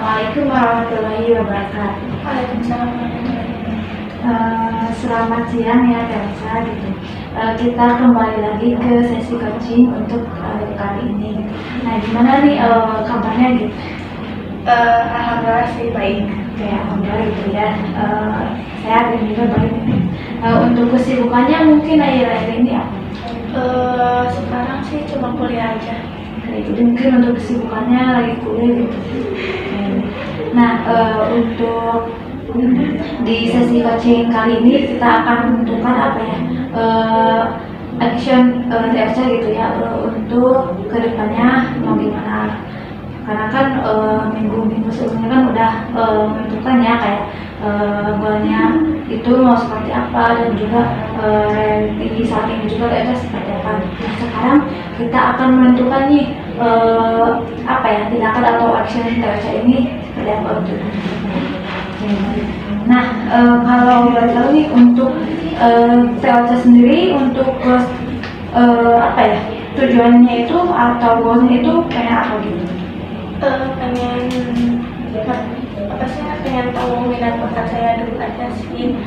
Assalamualaikum warahmatullahi wabarakatuh. Waalaikumsalam warahmatullahi wabarakatuh. Selamat siang ya Teresa gitu. Kita kembali lagi ke sesi coaching untuk kali ini. Gitu. Nah gimana nih kabarnya gitu? Alhamdulillah sih baik. Kayak alhamdulillah gitu ya. Sehat dan juga baik. Untuk kesibukannya mungkin akhir-akhir ini apa? Sekarang sih cuma kuliah aja. Jadi mungkin untuk kesibukannya lagi kuliah gitu. Nah untuk di sesi coaching kali ini kita akan menentukan apa ya action TRC gitu ya untuk kedepannya mau gimana, karena kan minggu-minggu sebelumnya kan udah menentukan ya kayak goalnya itu mau seperti apa dan juga reality saat ini juga TRC seperti apa. Nah sekarang kita akan menentukan nih apa ya tindakan atau action TRC ini seperti apa untuk Nah, kalau boleh tahu nih untuk TLC sendiri untuk apa ya tujuannya itu atau goalnya itu pengen apa gitu? Pengen tahu minat bakat saya dulu aja sih,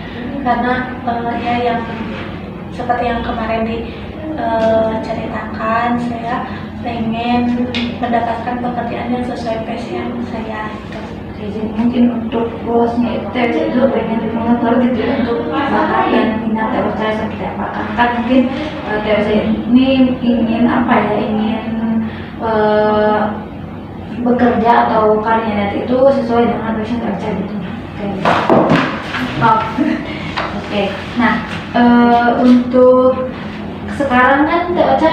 karena ya yang seperti yang kemarin diceritakan, saya pengen mendapatkan pekerjaan yang sesuai passion saya gitu. Jadi mungkin untuk goalsnya itu pengen mengetahui gitu ya, untuk bakat dan minat TLC seperti apa, karena kan mungkin TLC ini ingin apa ya, ingin bekerja atau karirnya itu sesuai dengan passion TLC gitu. Oke. Nah untuk sekarang kan TOC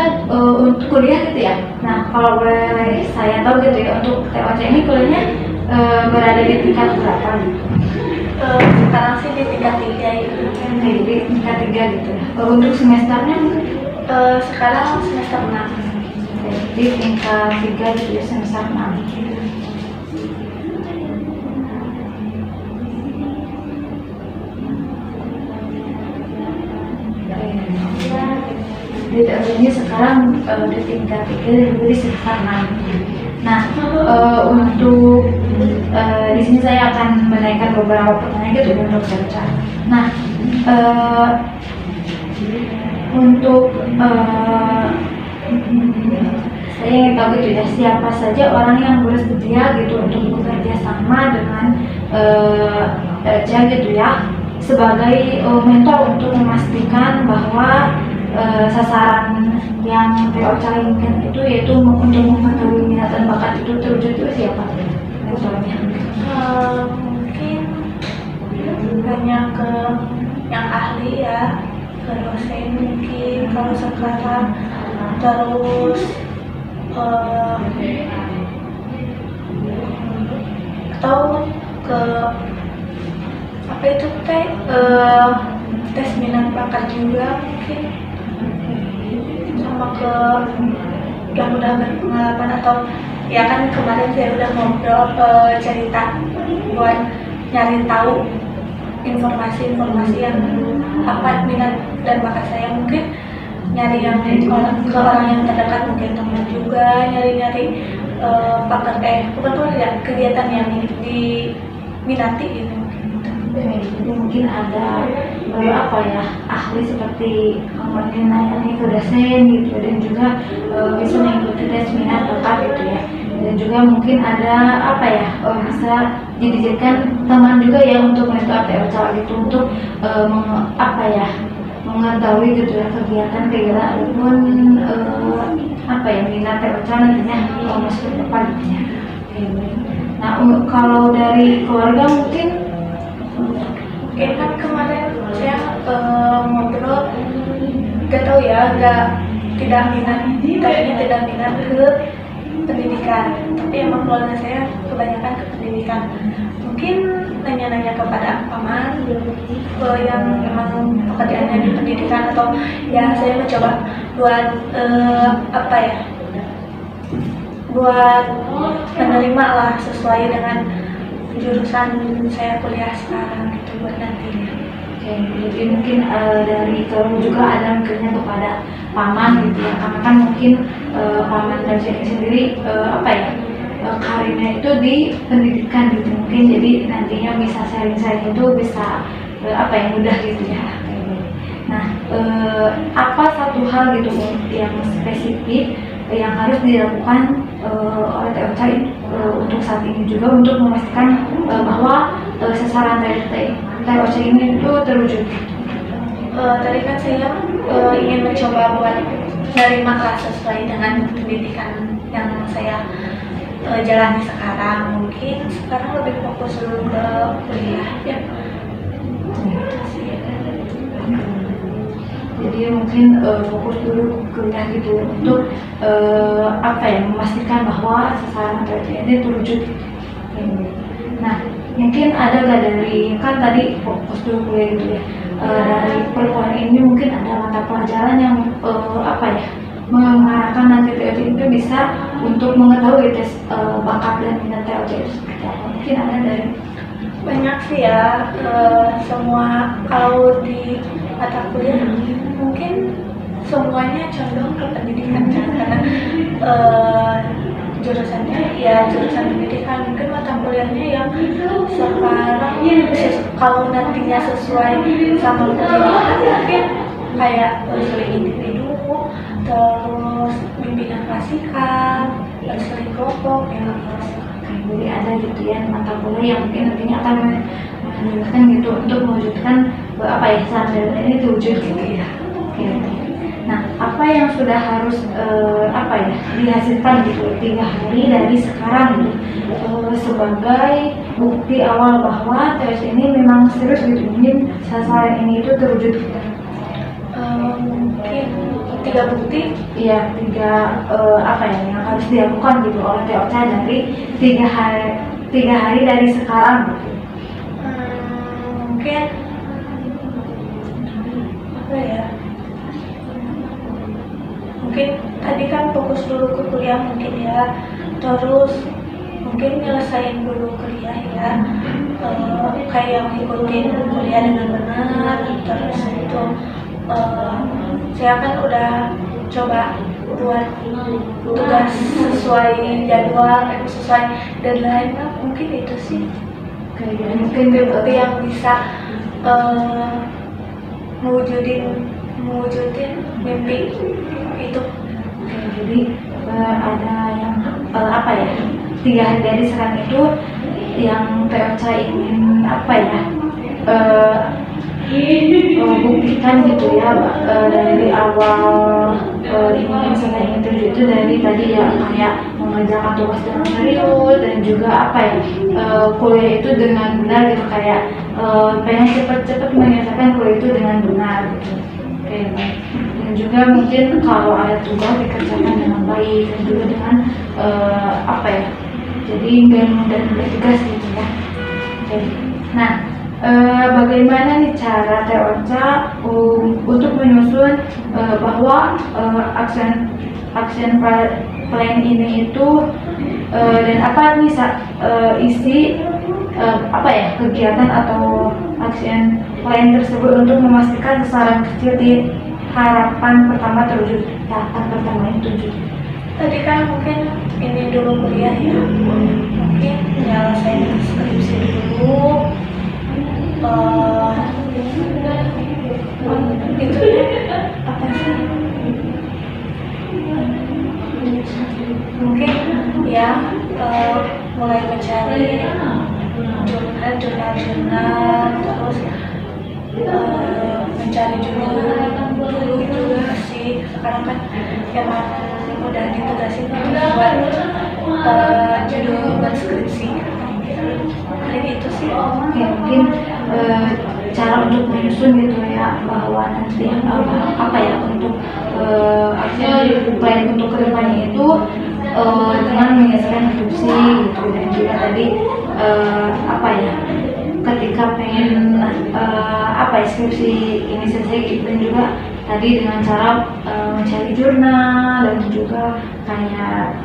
untuk kuliah gitu ya. Nah kalau boleh saya tahu gitu ya, untuk TOC ini kuliahnya berada di tingkat berapa gitu? Sekarang sih di tingkat 3 gitu. Di tingkat 3 gitu ya. Untuk semesternya mungkin? Sekarang semester 6. Di tingkat 3 gitu ya, semester 6. Di ini sekarang di tingkat 3 di semester 6. Nah, untuk di sini saya akan menaikkan beberapa pertanyaan gitu untuk Teresa. Nah, untuk saya ingin tahu gitu ya, siapa saja orang yang bersedia gitu untuk bekerja sama dengan Teresa gitu ya, sebagai mentor untuk memastikan bahwa sasaran yang TOC inginkan itu yaitu untuk mengetahui minat dan bakat itu terwujud itu siapa mentornya? Mungkin banyak ke yang ahli ya, ke dosen mungkin kalau sekarang, terus atau ke apa itu tes minat bakat juga mungkin, sama ke yang udah berpengalaman atau ya kan kemarin saya udah ngobrol cerita buat nyari tahu informasi yang apa minat dan bakat saya, mungkin nyari yang ke orang yang terdekat, mungkin teman juga nyari bukan kegiatan yang diminati gitu. Jadi mungkin ada apa ya ahli seperti kemudian nanya ke dosen gitu, dan juga bisa mengikuti tes minat bakat gitu ya, dan juga mungkin ada apa ya bisa dijadikan teman juga ya untuk mentor TOC gitu, untuk apa ya mengetahui gitu ya kegiatan ataupun apa ya minat TOC nantinya masuk ke depan gitu ya. Nah kalau dari keluarga mungkin kan kemarin saya ngobrol, gak tahu ya, kayaknya tidak minat ke pendidikan, tapi emang keluarga saya kebanyakan ke pendidikan. Mungkin nanya-nanya kepada paman yang emang pekerjaannya di pendidikan, atau ya saya mencoba buat buat menerima lah sesuai dengan jurusan saya kuliah sekarang gitu buat nantinya. Oke, jadi mungkin dari kamu juga ada mikirnya kepada paman gitu ya, karena kan mungkin paman dan saya sendiri apa ya karir fokusnya itu di pendidikan gitu, mungkin jadi nantinya bisa sharing-sharing itu bisa apa ya, mudah gitu ya. Nah, apa satu hal gitu yang spesifik yang harus dilakukan oleh TOC untuk saat ini juga untuk memastikan bahwa sasaran TOC ini itu terwujud? Tadi kan saya ingin mencoba buat menerima kelas sesuai dengan pendidikan yang saya jalani sekarang. Mungkin sekarang lebih fokus dulu ke kuliah ya. Jadi mungkin fokus dulu ke kuliah gitu untuk apa ya, memastikan bahwa sasaran TOC ini terwujud. Nah, mungkin ada nggak dari, kan tadi fokus dulu kuliah gitu ya, dari perkuliahan ini mungkin ada mata pelajaran yang apa ya, mengarahkan nanti TOC itu bisa untuk mengetahui tes bakat dan minat TOC itu seperti apa? Mungkin ada dari Banyak sih ya, semua kalau di mata kuliah mungkin semuanya condong ke pendidikan kan, karena jurusannya ya jurusan pendidikan. Mungkin mata kuliahnya yang sekarang kalau nantinya sesuai sama pendidikan mungkin kayak studi individu, terus bimbingan klasikal, studi kelompok ya. jadi ada gitu ya mata kuliah yang mungkin nantinya akan menunjukkan gitu untuk mewujudkan apa ya, sasaran ini terwujud gitu ya. Oke. Nah, apa yang sudah harus apa ya, dihasilkan gitu 3 hari dari sekarang gitu sebagai bukti awal bahwa TOC ini memang serius gitu, ingin sasaran ini itu terwujud gitu? Mungkin 3 bukti. Iya, 3 apa ya yang harus dilakukan gitu oleh TOC dari 3 hari dari sekarang gitu. Mungkin apa ya, mungkin tadi kan fokus dulu ke kuliah mungkin ya, terus mungkin nyelesain dulu kuliah ya, kayak ngikutin kuliah dengan benar. Terus itu saya kan udah coba buat tugas sesuai jadwal, sesuai deadline. Mungkin itu sih Mungkin bukti yang bisa mewujudin mimpi itu. jadi ada yang apa ya, 3 hari dari sekarang itu yang TOC ingin apa ya, buktikan gitu ya, dari awal ingin terwujud itu dari tadi ya, kayak mengerjakan tugas dengan serius dan juga apa ya, kuliah itu dengan benar gitu, kayak pengen cepet-cepet menyelesaikan kuliah itu dengan benar gitu. Oke, baik. Dan juga mungkin kalau ada tugas dikerjakan dengan baik dan juga dengan apa ya, jadi nggak mudah tugas gitu ya. Oke. Nah, bagaimana nih cara TOC untuk menyusun bahwa action plan ini itu dan apa nih isi apa ya, kegiatan atau action plan tersebut untuk memastikan sasaran kecil di harapan pertama terwujud. Harapan pertama itu terwujud. Tadi kan mungkin ini dulu kuliah ya, mungkin nyelesain skripsi dulu. Itu apa sih, mungkin ya mulai mencari jurnal, terus mencari judul dulu juga sih. Sekarang kan emang udah ditugasin untuk buat judul buat skripsi. Paling itu sih. Oke, mungkin cara untuk menyusun gitu ya, bahwa nanti apa ya, untuk action plan untuk kedepannya itu dengan menyelesaikan skripsi gitu, dan juga tadi apa ya, ketika pengen apa ya, skripsi ini selesai gitu, dan juga tadi dengan cara mencari jurnal dan juga kayak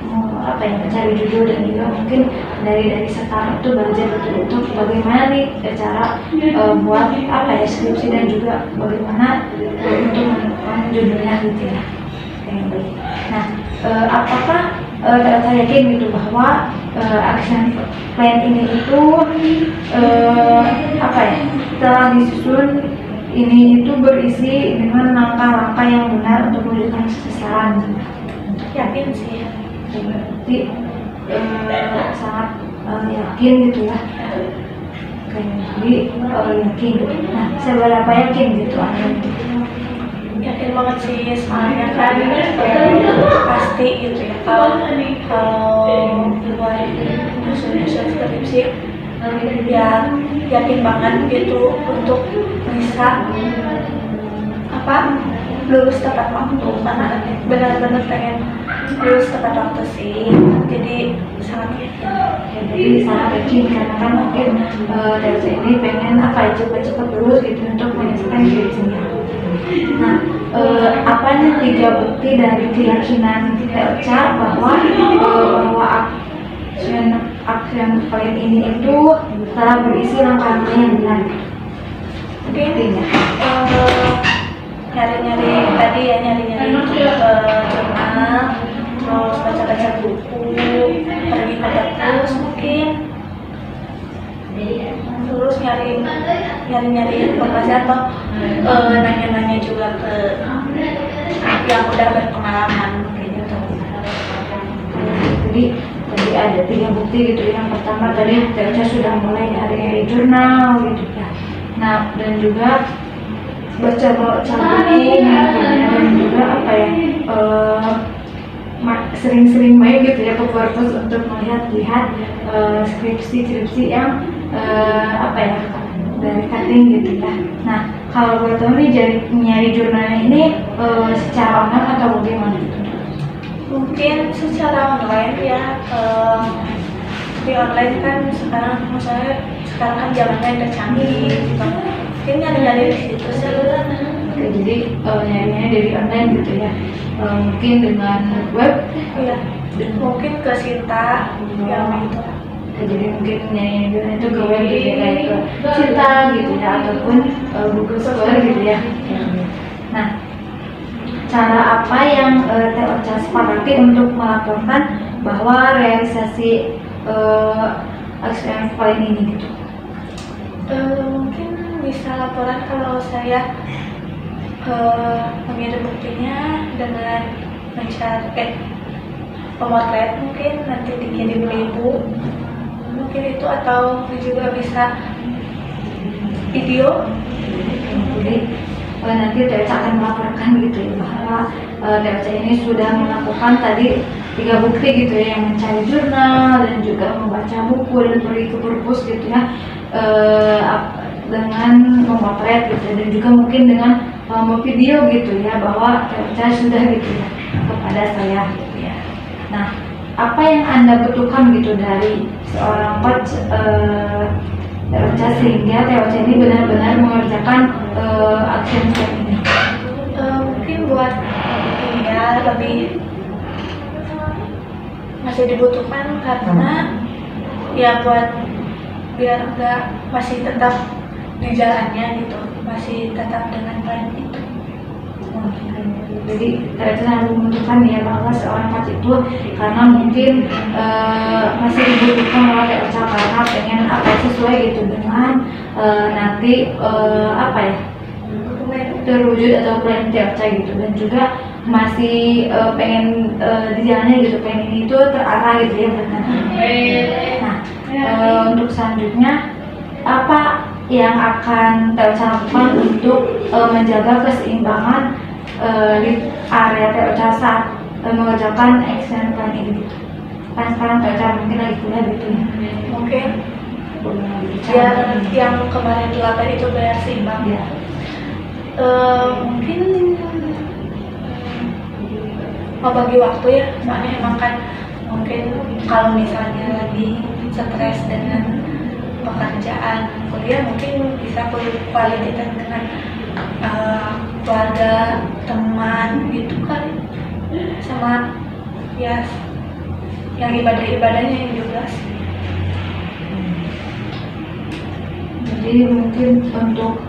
apa ya, mencari judul, dan juga mungkin dari sekarang itu belajar betul-betul bagaimana nih cara buat apa ya, skripsi, dan juga bagaimana untuk judulnya gitu ya. Nah, apakah saya yakin gitu bahwa action plan ini itu telah disusun, ini itu berisi dengan langkah-langkah yang benar untuk mewujudkan sasaran. Yakin sih. Jadi sangat yakin gitu ya. Jadi yakin. Nah, seberapa yakin gitu Anda? Yakin banget sih, soalnya kan pasti gitu ya kalau buat nyusun skripsi ya yakin banget gitu untuk bisa lulus tepat waktu, karena benar-benar pengen lulus tepat waktu sih, jadi sangat yakin. Jadi sangat yakin karena kan mungkin Delta ini pengen cepat-cepat lulus gitu untuk menyelesaikan skripsinya. Nah, apa nih 3 bukti dari keyakinan Delta bahwa action plan ini itu telah berisi langkah-langkah yang benar? Mungkin nyari-nyari jurnal, terus baca-baca buku, pergi ke perpus mungkin, terus nyari informasi atau nanya-nanya juga ke yang udah berpengalaman mungkin gitu. Jadi ada 3 bukti gitu. Yang pertama tadi Delta sudah mulai nyari jurnal gitu ya. Nah, dan juga baca buku, dan juga sering-sering main gitu ya ke perpus untuk melihat skripsi yang dari cutting gitu ya. Nah, kalau boleh tahu nih nyari jurnalnya ini secara online atau bagaimana gitu? Mungkin secara online ya, di online kan sekarang kan zamannya udah canggih gitu. Mungkin nyari di situ sih. Oke, jadi nyarinya dari online gitu ya. Mungkin dengan web? Iya, mungkin ke Sinta yang itu. Jadi mungkin nyarinya itu ke web gitu ya, kayak ke Sinta gitu ya, ataupun Google Scholar gitu ya. Nah, cara apa yang Telca sepakati untuk melaporkan bahwa realisasi action plan ini gitu? Mungkin bisa laporan kalau saya mengirim buktinya dengan pemotret, mungkin nanti dikirim ke ibu, mungkin itu, atau juga bisa video. Jadi nanti Telca akan melaporkan gitu ya bahwa Telca ini sudah melakukan tadi 3 bukti gitu ya, yang mencari jurnal dan juga membaca buku dan pergi ke perpus gitu ya, dengan memotret gitu, dan juga mungkin dengan video gitu ya, bahwa Telca sudah gitu ya kepada saya gitu ya. Nah, apa yang Anda butuhkan gitu dari seorang coach Telca sehingga Telca ini benar-benar mengerjakan action plan ini? Mungkin buat ini ya, lebih masih dibutuhkan karena ya buat biar masih tetap di jalannya gitu, masih tetap dengan plan itu. Jadi Telca sangat membutuhkan ya bahwa seorang coach itu, karena mungkin masih dibutuhkan oleh Telca karena pengen sesuai gitu dengan nanti terwujud atau plan Telca gitu, dan juga masih pengen di jalannya gitu, pengen ini itu terarah gitu ya benar. Nah, untuk selanjutnya apa yang akan Telca lakukan untuk menjaga keseimbangan di area Telca saat mengerjakan action plan ini gitu? Kan sekarang Telca mungkin lagi kuliah gitu ya, Mungkin biar yang kemarin dilakukan itu biar seimbang ya. Mungkin mau bagi waktu ya, soalnya emang kan mungkin kalau misalnya lagi stres dengan pekerjaan kuliah, mungkin bisa quality time dengan keluarga, teman gitu kan, sama ya yang ibadahnya yang juga sih. Jadi mungkin untuk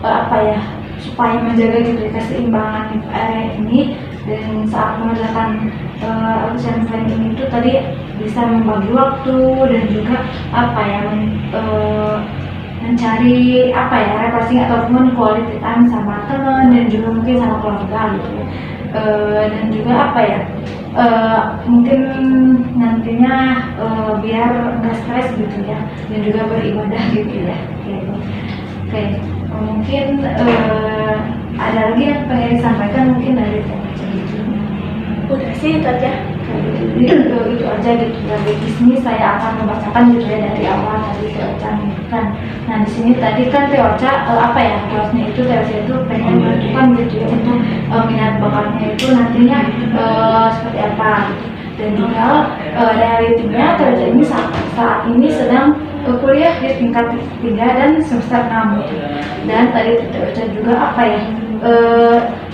supaya menjaga gitu keseimbangan area ini, dan saat mengerjakan Artisan planning itu tadi bisa membagi waktu dan juga apa ya mencari apa ya refreshing ataupun quality time sama teman dan juga mungkin sama keluarga gitu ya. Dan juga apa ya mungkin nantinya biar nggak stres gitu ya, dan juga beribadah gitu ya kayak gitu. Oke, mungkin ada lagi yang pengen disampaikan mungkin dari TMC gitu. Udah sih itu aja. Jadi itu aja gitu ya. Di sini saya akan membacakan gitu ya dari awal tadi Teocha kan. Nah di sini tadi kan Teocha apa ya kelasnya itu Teocha itu pengen menentukan gitu ya untuk minat bakatnya itu nantinya seperti apa gitu. Dan juga realitinya Teocha ini saat ini sedang kuliah di tingkat 3 dan semester 6 gitu. Dan tadi Teocha juga apa ya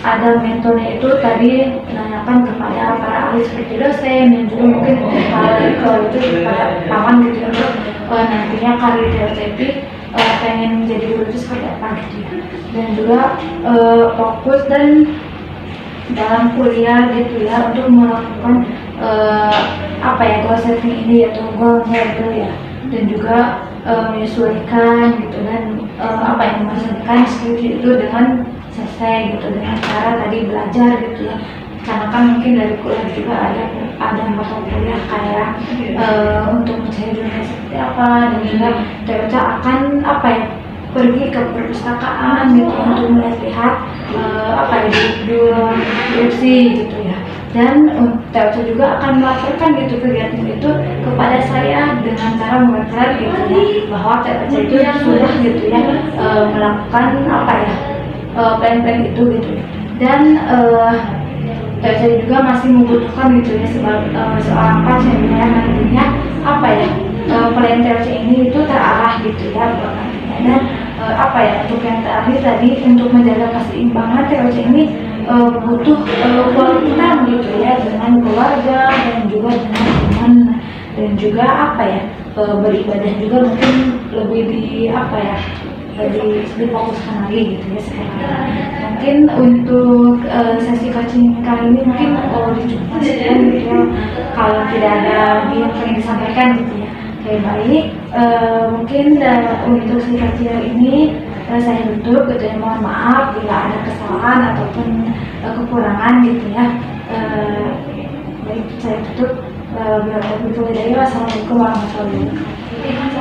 ada mentornya itu tadi menanyakan kepada para ahli seperti dosen dan juga mungkin kalau itu kepada paman gitu ya, untuk nantinya karir Teocha pengen menjadi guru itu seperti apa gitu ya. Dan juga fokus dan dalam kuliah gitu ya untuk melakukan apa ya goal setting ini yaitu goalnya gitu ya, dan juga menyesuaikan gitu dan apa yang menyesuaikan skripsi itu dengan selesai gitu dengan cara tadi belajar gitu ya, karena kan mungkin dari kuliah juga ada mata kuliah kayak untuk mencari dunia seperti apa, dan juga Teocha akan apa ya pergi ke perpustakaan gitu untuk melihat apa ya di skripsi gitu ya. Dan Teocha juga akan melaporkan gitu kegiatan itu kepada saya dengan cara mengatakan gitu ya bahwa Teocha itu sudah gitu ya melakukan apa ya plan-plan itu gitu ya. Dan Teocha juga masih membutuhkan gitu ya seorang coach yang nantinya apa ya plan Teocha ini itu terarah gitu ya nantinya. Dan apa ya untuk yang terakhir tadi untuk menjaga keseimbangan Teocha ini butuh quality time gitu ya dengan keluarga dan juga dengan teman, dan juga apa ya beribadah juga mungkin lebih di apa ya difokuskan lagi gitu ya sekarang. Mungkin untuk sesi coaching kali ini mungkin dicukupkan gitu ya, kalau tidak ada lagi yang pengen disampaikan gitu ya. Oke baik, mungkin untuk sesi coaching ini saya tutup gitu ya, mohon maaf bila ada kesalahan ataupun kekurangan gitu ya. Baik, saya tutup. Wassalamualaikum warahmatullahi wabarakatuh.